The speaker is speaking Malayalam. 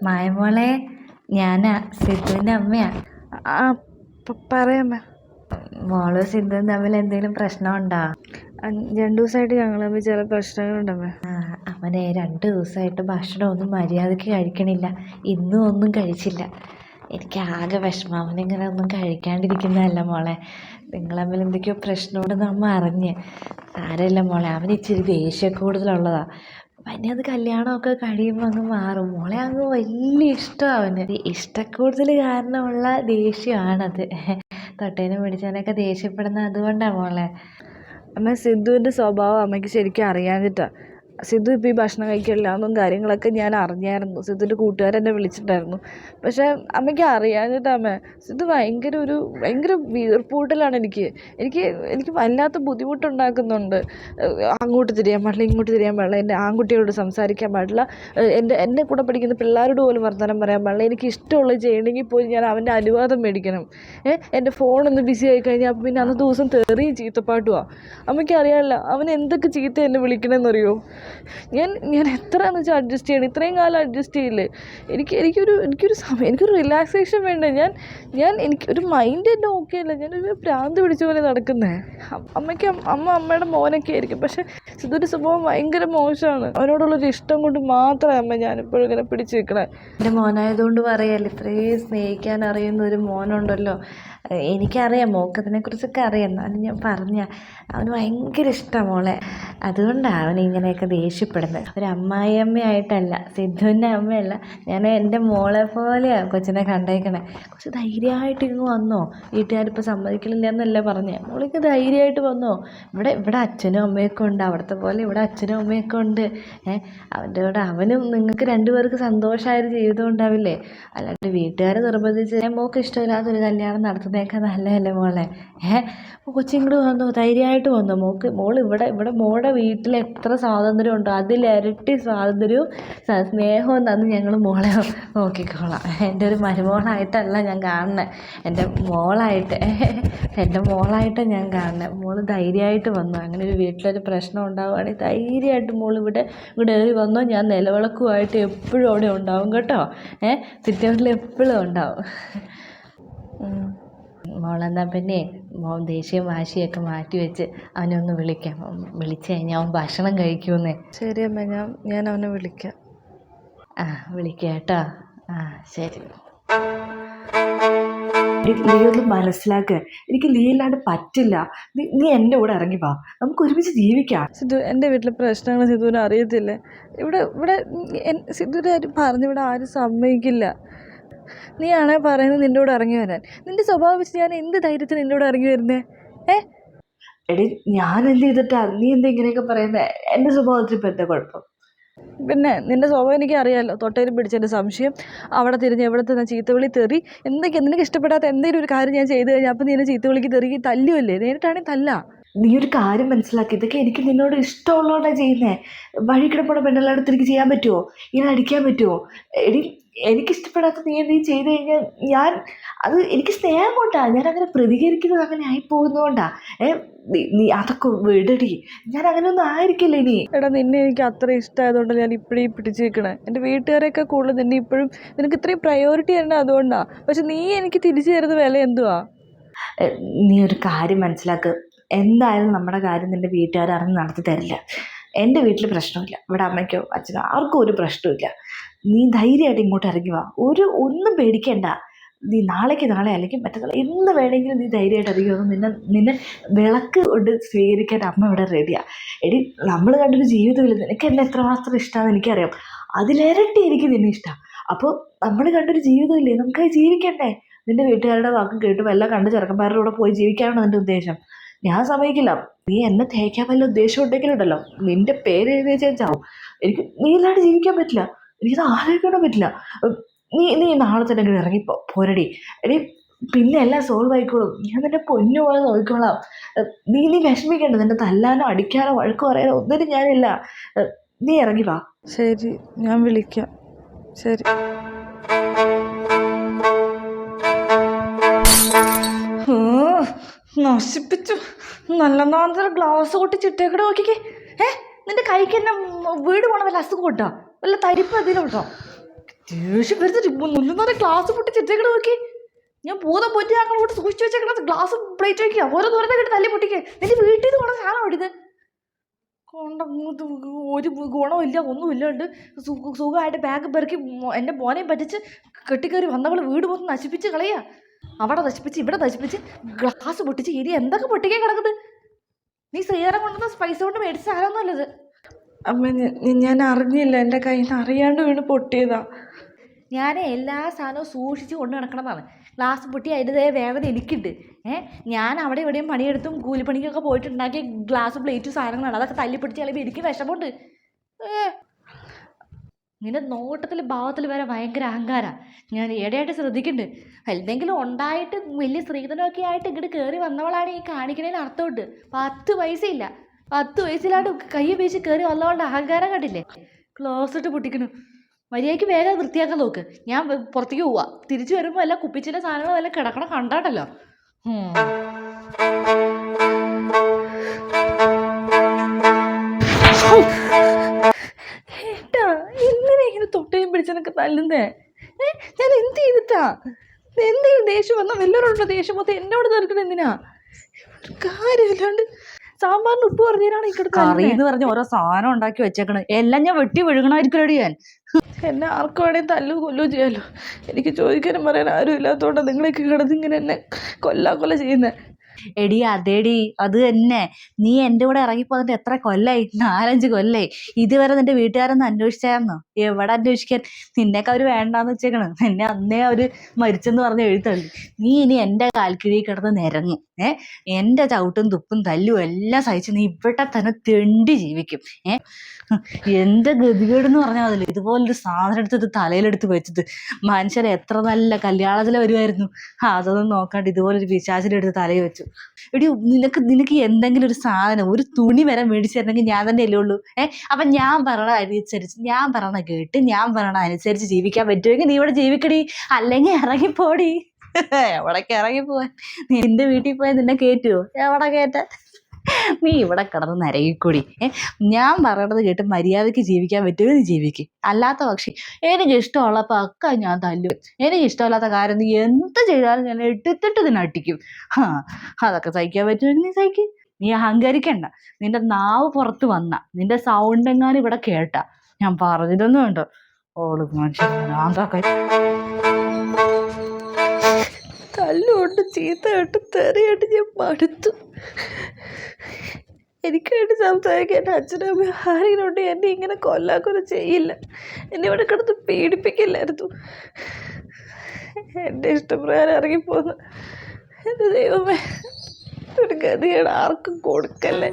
മായമോളെ, ഞാനാ സിദ്ധുവിൻ്റെ അമ്മയാ. ആ പറയാമേ. മോള് സിദ്ധുവും തമ്മിൽ എന്തെങ്കിലും പ്രശ്നമുണ്ടോ? 2 ദിവസമായിട്ട് ഞങ്ങൾ തമ്മിൽ ചില പ്രശ്നങ്ങളുണ്ടമ്മേ. അവനെ 2 ദിവസമായിട്ട് ഭക്ഷണമൊന്നും മര്യാദയ്ക്ക് കഴിക്കണില്ല. ഇന്നും ഒന്നും കഴിച്ചില്ല. എനിക്ക് ആകെ വിഷമം. അവനിങ്ങനെ ഒന്നും കഴിക്കാണ്ടിരിക്കുന്നതല്ല മോളെ. നിങ്ങൾ തമ്മിൽ എന്തൊക്കെയോ പ്രശ്നമുണ്ടെന്ന് അമ്മ അറിഞ്ഞ്. സാരമില്ല മോളെ, അവന് ഇച്ചിരി ദേഷ്യം കൂടുതലുള്ളതാ. പിന്നെ അത് കല്യാണമൊക്കെ കഴിയുമ്പോൾ അങ്ങ് മാറും മോളെ. അങ്ങ് വലിയ ഇഷ്ടമാണ് അവന്. ഇഷ്ടക്കൂടുതൽ കാരണമുള്ള ദേഷ്യമാണത്. തൊട്ടേനും പിടിച്ചവനൊക്കെ ദേഷ്യപ്പെടുന്നത് അതുകൊണ്ടാണ് മോളെ. അമ്മ, സിദ്ധുവിൻ്റെ സ്വഭാവം അമ്മയ്ക്ക് ശരിക്കും അറിയാഞ്ഞിട്ടാ. സിദ്ധു ഇപ്പോൾ ഈ ഭക്ഷണം കഴിക്കില്ലാന്നും കാര്യങ്ങളൊക്കെ ഞാൻ അറിഞ്ഞായിരുന്നു. സിദ്ധുവിൻ്റെ കൂട്ടുകാരെന്നെ വിളിച്ചിട്ടുണ്ടായിരുന്നു. പക്ഷേ അമ്മയ്ക്ക് അറിയാഞ്ഞിട്ടാ അമ്മ. സിദ്ധു ഭയങ്കര വീർപ്പൂട്ടലാണ് എനിക്ക് വല്ലാത്ത ബുദ്ധിമുട്ടുണ്ടാക്കുന്നുണ്ട്. അങ്ങോട്ട് തിരിയാൻ പാടില്ല, ഇങ്ങോട്ട് തിരിയാൻ പാടില്ല, എൻ്റെ ആൺകുട്ടികളോട് സംസാരിക്കാൻ പാടില്ല, എൻ്റെ കൂടെ പഠിക്കുന്ന പിള്ളേരോട് പോലും വർത്തമാനം പറയാൻ പാടില്ല. എനിക്ക് ഇഷ്ടമുള്ളത് ചെയ്യണമെങ്കിൽ പോലും ഞാൻ അവൻ്റെ അനുവാദം മേടിക്കണം. എൻ്റെ ഫോണൊന്ന് ബിസി ആയി കഴിഞ്ഞാൽ പിന്നെ അന്നത്തെ ദിവസം തെറിയും ചീത്തപ്പാട്ടുമാണ്. അമ്മയ്ക്ക് അറിയാമല്ല അവൻ എന്തൊക്കെ ചീത്ത എന്നെ വിളിക്കണമെന്നറിയോ. ഞാൻ എത്രയാണെന്ന് വെച്ചാൽ അഡ്ജസ്റ്റ് ചെയ്യണം. ഇത്രയും കാലം അഡ്ജസ്റ്റ് ചെയ്യില്ലേ. എനിക്കൊരു സമയം, എനിക്കൊരു റിലാക്സേഷൻ വേണ്ടേ. എനിക്കൊരു മൈൻഡ് തന്നെ ഓക്കെ അല്ല. ഞാനൊരു ഭ്രാന്ത് പിടിച്ച പോലെ നടക്കുന്നേ. അമ്മയുടെ മോനൊക്കെ ആയിരിക്കും, പക്ഷേ ഇതൊരു സ്വഭാവം ഭയങ്കര മോശമാണ്. അവനോടുള്ളൊരു ഇഷ്ടം കൊണ്ട് മാത്രമേ അമ്മ ഞാനിപ്പോഴും ഇങ്ങനെ പിടിച്ച് നിൽക്കണേ. എൻ്റെ മോനായതുകൊണ്ട് പറയല്ല, ഇത്രയും സ്നേഹിക്കാൻ അറിയുന്ന ഒരു മോനുണ്ടല്ലോ. എനിക്കറിയാം, മോക്കതിനെക്കുറിച്ചൊക്കെ അറിയാം. എന്നാലും ഞാൻ അവന് ഭയങ്കര ഇഷ്ടമാണ് മോളെ. അതുകൊണ്ടാണ് അവൻ ഇങ്ങനെയൊക്കെ ദേഷ്യപ്പെടുന്നത്. ഒരു അമ്മായിയമ്മയായിട്ടല്ല, സിദ്ധുവിൻ്റെ അമ്മയല്ല, ഞാൻ എൻ്റെ മോളെ പോലെയാണ് കൊച്ചിനെ കണ്ടേക്കണേ. കുറച്ച് ധൈര്യമായിട്ട് ഇങ്ങ് വന്നോ. വീട്ടുകാരിപ്പോൾ സമ്മതിക്കണില്ല എന്നല്ലേ പറഞ്ഞേ. മോളിക്ക് ധൈര്യമായിട്ട് വന്നോ. ഇവിടെ അച്ഛനും അമ്മയൊക്കെ ഉണ്ട്. അവിടുത്തെ പോലെ ഇവിടെ അച്ഛനും അമ്മയൊക്കെ ഉണ്ട്. അവൻ്റെ കൂടെ അവനും നിങ്ങൾക്ക് 2 പേർക്ക് സന്തോഷമായൊരു ജീവിതം ഉണ്ടാവില്ലേ. അല്ലാണ്ട് വീട്ടുകാർ നിർബന്ധിച്ച് മോൾക്ക് ഇഷ്ടമില്ലാത്തൊരു കല്യാണം നടത്തുന്നതൊക്കെ നല്ലതല്ലേ മോളെ. കൊച്ചിങ്ങോട് വന്നോ, ധൈര്യമായിട്ട് വന്നോ. മോൾ ഇവിടെ മോളുടെ വീട്ടിൽ എത്ര സ്വാതന്ത്ര്യം ഉണ്ടോ അതിലിരട്ടി സ്വാതന്ത്ര്യവും സ്നേഹവും തന്ന് ഞങ്ങൾ മോളെ നോക്കിക്കോളാം. എൻ്റെ ഒരു മരുമോളായിട്ടല്ല ഞാൻ കാണുന്നത്, എൻ്റെ മോളായിട്ട് ഞാൻ കാണുന്നത്. മോൾ ധൈര്യമായിട്ട് വന്നു. അങ്ങനെ ഒരു വീട്ടിലൊരു പ്രശ്നം ഉണ്ടാവുകയാണെങ്കിൽ ധൈര്യമായിട്ട് മോൾ ഇവിടെ ഏറി വന്നോ. ഞാൻ നിലവിളക്കുമായിട്ട് എപ്പോഴും അവിടെ ഉണ്ടാവും കേട്ടോ. സിറ്റൗട്ടിൽ എപ്പോഴും ഉണ്ടാവും. മോളെന്നാൽ പിന്നെ ദേഷ്യവും വാശിയൊക്കെ മാറ്റി വെച്ച് അവനെ ഒന്ന് വിളിക്കാം. വിളിച്ചു കഴിഞ്ഞാൽ അവൻ ഭക്ഷണം കഴിക്കുമെന്നേ. ശരി അമ്മ, ഞാൻ അവനെ വിളിക്കാം. വിളിക്കാം കേട്ടോ. ശരി. നീ ഒന്ന് മനസ്സിലാക്കുക, എനിക്ക് നീ ഇല്ലാണ്ട് പറ്റില്ല. നീ എൻ്റെ കൂടെ ഇറങ്ങി വാ, നമുക്ക് ഒരുമിച്ച് ജീവിക്കാം. സിദ്ധു, എൻ്റെ വീട്ടിലെ പ്രശ്നങ്ങൾ സിദ്ധുവിന് അറിയത്തില്ലേ. ഇവിടെ സിദ്ധുവിൻ്റെ കാര്യം പറഞ്ഞിവിടെ ആരും സമ്മതിക്കില്ല. നീ ആണേ പറയുന്നത് നിൻ്റെ കൂടെ ഇറങ്ങി വരാൻ. നിൻ്റെ സ്വഭാവം വെച്ച് ഞാൻ എന്ത് ധൈര്യത്തിൽ നിൻ്റെ കൂടെ ഇറങ്ങി വരുന്നേ? എടി, ഞാൻ എന്ത് ചെയ്തിട്ടാ നീ എന്താ ഇങ്ങനെയൊക്കെ പറയുന്നത്? എൻ്റെ സ്വഭാവത്തിൽ ഇപ്പം എന്താ കുഴപ്പം? പിന്നെ നിൻ്റെ സ്വഭാവം എനിക്ക് അറിയാമല്ലോ. തൊട്ടേലും പിടിച്ചതിൻ്റെ സംശയം, അവിടെ തിരിഞ്ഞ് എവിടുത്തെ ചീത്തവിളി, തെറി, നിനക്ക് ഇഷ്ടപ്പെടാത്ത എന്തെങ്കിലും ഒരു കാര്യം ഞാൻ ചെയ്ത് കഴിഞ്ഞാൽ അപ്പം നീ എന്നെ ചീത്തവിളിക്ക് തെറിക്ക് തല്ലുമല്ലേ. നേരിട്ടാണെങ്കിൽ തല്ല. നീ ഒരു കാര്യം മനസ്സിലാക്കി, ഇതൊക്കെ എനിക്ക് നിന്നോട് ഇഷ്ടമുള്ളതുകൊണ്ടാണ് ചെയ്യുന്നത്. വഴി കിടപ്പുള്ള പെണ്ണുള്ളടത്ത് എനിക്ക് ചെയ്യാൻ പറ്റുമോ? ഇങ്ങനെ അടിക്കാൻ പറ്റുമോ? എനിക്കിഷ്ടപ്പെടാത്ത നീ ചെയ്ത് കഴിഞ്ഞാൽ എനിക്ക് സ്നേഹം കൊണ്ടാണ് ഞാൻ അങ്ങനെ പ്രതികരിക്കുന്നത്. അങ്ങനെ ആയിപ്പോകുന്നതുകൊണ്ടാണ്. നീ അതൊക്കെ വിടടി. ഞാൻ അങ്ങനെയൊന്നും ആയിരിക്കില്ല ഇനി. നിന്നെ എനിക്ക് അത്ര ഇഷ്ടമായതുകൊണ്ട് ഞാൻ ഇപ്പോഴും പിടിച്ചു നിൽക്കണേ. എൻ്റെ വീട്ടുകാരെയൊക്കെ കൂടുതൽ നിന്നെ ഇപ്പോഴും നിനക്ക് ഇത്രയും പ്രയോറിറ്റി തരണം, അതുകൊണ്ടാണ്. പക്ഷെ നീ എനിക്ക് തിരിച്ചു തരുന്ന വില എന്തുവാ? നീ ഒരു കാര്യം മനസ്സിലാക്കുക, എന്തായാലും നമ്മുടെ കാര്യം നിൻ്റെ വീട്ടുകാർ അറിഞ്ഞ് നടത്തി തരില്ല. എൻ്റെ വീട്ടിൽ പ്രശ്നമില്ല, ഇവിടെ അമ്മയ്ക്കോ അച്ഛനോ ആർക്കും ഒരു പ്രശ്നമില്ല. നീ ധൈര്യമായിട്ട് ഇങ്ങോട്ട് ഇറങ്ങി വാ. ഒന്നും പേടിക്കണ്ട. നീ നാളെ അല്ലെങ്കിൽ മറ്റന്നാൾ എന്ന് വേണമെങ്കിലും നീ ധൈര്യമായിട്ട് ഇറങ്ങി വന്നു. നിന്നെ വിളക്ക് കൊണ്ട് സ്വീകരിക്കാൻ അമ്മ ഇവിടെ റെഡിയാണ്. നമ്മൾ കണ്ടൊരു ജീവിതമില്ല. നിനക്ക് എന്നെ എത്രമാത്രം ഇഷ്ടമാണെന്ന് എനിക്കറിയാം. അതിലിരട്ടി എനിക്ക് നിന്നെ ഇഷ്ടമാണ്. അപ്പോൾ നമ്മൾ കണ്ടൊരു ജീവിതമില്ലേ, നമുക്കത് ജീവിക്കണ്ടേ? നിൻ്റെ വീട്ടുകാരുടെ വാക്കും കേട്ടും എല്ലാം കണ്ട് ചെറുക്കന്മാരുടെ കൂടെ പോയി ജീവിക്കാനാണ് നിൻ്റെ ഉദ്ദേശം. ഞാൻ സമ്മതിക്കില്ല. നീ എന്നെ തേക്കാൻ വല്ല ഉദ്ദേശം ഉണ്ടെങ്കിലുണ്ടല്ലോ, നിൻ്റെ പേര് എഴുതി വെച്ചാവും. നീ ഇല്ലാണ്ട് ജീവിക്കാൻ പറ്റില്ല. എനിക്കത് ആലോചിക്കാനും പറ്റില്ല. നീ നാളെ തന്നെ ഇങ്ങനെ ഇറങ്ങിപ്പോ പോരടി. പിന്നെ എല്ലാം സോൾവ് ആയിക്കോളും. ഞാൻ നിന്റെ പൊന്നു പോലെ നോക്കിക്കോളാം. നീ വിഷമിക്കണ്ട. നിന്നെ തല്ലാനോ അടിക്കാനോ വഴക്കോ പറയാനോ ഒന്നിനും ഞാനില്ല. നീ ഇറങ്ങി വാ. ശരി, ഞാൻ വിളിക്കാം. ശരി. നശിപ്പിച്ചു. നല്ല നാന്തര ഗ്ലാസ് കൊട്ടി ചിട്ടേക്കടെ നോക്കിക്കേ. നിന്റെ കൈക്ക് എന്നെ വീട് പോണ വല്ല അസുഖം കേട്ടോ, വല്ല തരിപ്പ് എന്തെങ്കിലും കേട്ടോ. ദേഷ്യം വരുത്തിട്ട് മുല്ലുന്നവരെ ഗ്ലാസ് പൊട്ടിച്ചിട്ടേക്കണ നോക്കി. ഞാൻ പൂതം പൊറ്റി അങ്ങോട്ട് സൂക്ഷിച്ചു വെച്ചേക്കണ ഗ്ലാസ് പ്ലേറ്റ് വയ്ക്കുക. ഓരോ ദൂരത്തെ കിട്ടി തല്ലി പൊട്ടിക്കുക. നിന്റെ വീട്ടിൽ നിന്ന് കൊണ്ട സാധനം ഓടിയത് കൊണ്ട ഒരു ഗുണമില്ല, ഒന്നുമില്ലാണ്ട് സുഖമായിട്ട് ബാഗ് പെറുക്കി എൻ്റെ മോനെയും പറ്റിച്ച് കെട്ടിക്കയറി വന്നവൾ വീട് മൊത്തം നശിപ്പിച്ച് കളയുക. അവിടെ നശിപ്പിച്ച് ഇവിടെ നശിപ്പിച്ച് ഗ്ലാസ് പൊട്ടിച്ച് ഇനി എന്തൊക്കെ പൊട്ടിക്കാൻ കിടക്കുന്നത്? നീ ശ്രീധരൻ കൊണ്ടുവന്ന പൈസ കൊണ്ട് മേടിച്ച സാധനമൊന്നുമല്ലത്. അമ്മ ഞാൻ അറിഞ്ഞില്ല, എൻ്റെ കയ്യിൽ നിന്ന് അറിയാണ്ട് വീണ് പൊട്ടിയതാ. ഞാൻ എല്ലാ സാധനവും സൂക്ഷിച്ച് കൊണ്ട് നടക്കണതാണ്. ഗ്ലാസ് പൊട്ടി അതിൻ്റെതായ വേദന എനിക്കുണ്ട്. ഞാൻ അവിടെ ഇവിടെയും പണിയെടുത്തും കൂലിപ്പണിക്കൊക്കെ പോയിട്ടുണ്ടാക്കിയ ഗ്ലാസ് പ്ലേറ്റും സാധനങ്ങളാണ്. അതൊക്കെ തല്ലിപ്പൊടിച്ച് കളയുമ്പോൾ എനിക്ക് വിഷമമുണ്ട്. നിന്റെ നോട്ടത്തിൽ ഭാവത്തിൽ വരെ ഭയങ്കര അഹങ്കാരമാണ്. ഞാൻ ഈടെയായിട്ട് ശ്രദ്ധിക്കുന്നുണ്ട്. എന്തെങ്കിലും ഉണ്ടായിട്ട് വലിയ സ്ത്രീധനമൊക്കെ ആയിട്ട് ഇങ്ങോട്ട് കയറി വന്നവളാണ് ഈ കാണിക്കണേന് അർത്ഥമുണ്ട്. 10 പൈസയില്ല, 10 വയസ്സിലാണ്ട് കൈ വീശി കയറി വന്നവളുടെ അഹങ്കാരം കണ്ടില്ലേ? ക്ലോസ് ഇട്ട് പൊട്ടിക്കണു. മര്യാദയ്ക്ക് വേഗം വൃത്തിയാക്കാൻ നോക്ക്. ഞാൻ പുറത്തേക്ക് പോവാ. തിരിച്ചു വരുമ്പോൾ എല്ലാം കുപ്പിച്ചിൻ്റെ സാധനങ്ങൾ എല്ലാം കിടക്കണം കണ്ടാട്ടല്ലോ. ഏട്ടാ എന്തിനാ ഇങ്ങനെ തൊട്ടേയും പിടിച്ചെന്നൊക്കെ തല്ലുന്നേ? ഞാൻ എന്ത് ചെയ്തിട്ടാ? എന്തെങ്കിലും ദേഷ്യം വന്നാൽ വല്ലവരുണ്ടോ ദേഷ്യം മൊത്തം എന്നോട് തീർക്കണം? എന്തിനാ? ഒരു കാര്യമില്ലാണ്ട് സാമ്പാറിന് ഉപ്പ് പറഞ്ഞാണ് ഈ കറി എന്ന് പറഞ്ഞ് ഓരോ സാധനം ഉണ്ടാക്കി വെച്ചേക്കണ്. എല്ലാം ഞാൻ വെട്ടി വിഴുകണമായിരിക്കും. ഞാൻ എന്നെ ആർക്കും വേണേൽ തല്ലു കൊല്ലോ ചെയ്യാലോ. എനിക്ക് ചോദിക്കാനും പറയാൻ ആരും ഇല്ലാത്തതുകൊണ്ടാണ് നിങ്ങളൊക്കെ കിടന്ന് ഇങ്ങനെ എന്നെ കൊല്ല ചെയ്യുന്നത്. എടി അതേടി, അത് തന്നെ. നീ എൻ്റെ കൂടെ ഇറങ്ങിപ്പോന്നിട്ട് എത്ര കൊല്ലായി? 4-5 കൊല്ലായി. ഇതുവരെ നിന്റെ വീട്ടുകാരൊന്നും അന്വേഷിച്ചായിരുന്നോ? എവിടെ അന്വേഷിക്കാൻ? നിന്നേക്ക് അവർ വേണ്ടാന്ന് വെച്ചേക്കണ്. എന്നെ അന്നേ അവർ മരിച്ചെന്ന് പറഞ്ഞ് എഴുത്തള്ളി. നീ ഇനി എൻ്റെ കാൽക്കിഴി കിടന്ന് നിരങ്ങും. എൻ്റെ ചവിട്ടും തുപ്പും തല്ലും എല്ലാം സഹിച്ച് നീ ഇവിടെ തന്നെ തെണ്ടി ജീവിക്കും. എൻ്റെ ഗതികേടെന്ന് പറഞ്ഞാൽ അതില്ല. ഇതുപോലൊരു സാധനം എടുത്തത് തലയിലെടുത്ത് വെച്ചത് മനുഷ്യരെ എത്ര നല്ല കല്യാണത്തിൽ വരുമായിരുന്നു. അതൊന്നും നോക്കാണ്ട് ഇതുപോലൊരു പിശാചിലെടുത്ത് തലയിൽ വെച്ചു. എടി നിനക്ക് എന്തെങ്കിലും ഒരു സാധനം, ഒരു തുണി വരെ മേടിച്ചു തരണമെങ്കിൽ ഞാൻ തന്നെ അല്ലേ ഉള്ളൂ. അപ്പം ഞാൻ പറയണ അനുസരിച്ച്, ഞാൻ പറയണ കേട്ട്, ഞാൻ പറയണ അനുസരിച്ച് ജീവിക്കാൻ പറ്റുമെങ്കിൽ നീ ഇവിടെ ജീവിക്കടി. അല്ലെങ്കിൽ ഇറങ്ങിപ്പോടി. എവിടേക്ക് ഇറങ്ങിപ്പോവാൻ? നിന്റെ വീട്ടിൽ പോയാൽ നിന്നെ കയറ്റുമോ? എവിടെ കയറ്റാൻ? നീ ഇവിടെ കിടന്ന് നരകിക്കൂടി. ഞാൻ പറയണത് കേട്ട് മര്യാദയ്ക്ക് ജീവിക്കാൻ പറ്റുമോ നീ ജീവിക്കും. അല്ലാത്ത പക്ഷി എനിക്ക് ഇഷ്ടമുള്ളപ്പോൾ ഒക്കെ ഞാൻ തല്ലും. എനിക്ക് ഇഷ്ടമില്ലാത്ത കാര്യം നീ എന്ത് ചെയ്താലും ഞാൻ എടുത്തിട്ട് നിന്നെ അടിക്കും. അതൊക്കെ സഹിക്കാൻ പറ്റുമെങ്കിൽ നീ സഹിക്കും. നീ അഹങ്കരിക്കണ്ട. നിന്റെ നാവ് പുറത്ത് വന്ന, നിന്റെ സൗണ്ട് എങ്ങാനും ഇവിടെ കേട്ടാ ഞാൻ പറഞ്ഞിട്ടൊന്നും വേണ്ട. ഓള് മനുഷ്യൻ തല്ലുകൊണ്ട് ചീത്ത കേട്ട് തെറിയായിട്ട് ഞാൻ മടുത്തു. എനിക്കായിട്ട് സംസാരിക്കാൻ അച്ഛനമ്മ ആരെങ്കിലും എന്നെ ഇങ്ങനെ കൊല്ലാക്കൊന്നും ചെയ്യില്ല. എന്നെ ഇവിടെ കിടന്ന് പീഡിപ്പിക്കില്ലായിരുന്നു. എൻ്റെ ഇഷ്ടപ്രകാരം ഇറങ്ങിപ്പോന്ന്. എൻ്റെ ദൈവമേ, ഒരു ഗതികേട് ആർക്കും കൊടുക്കല്ലേ.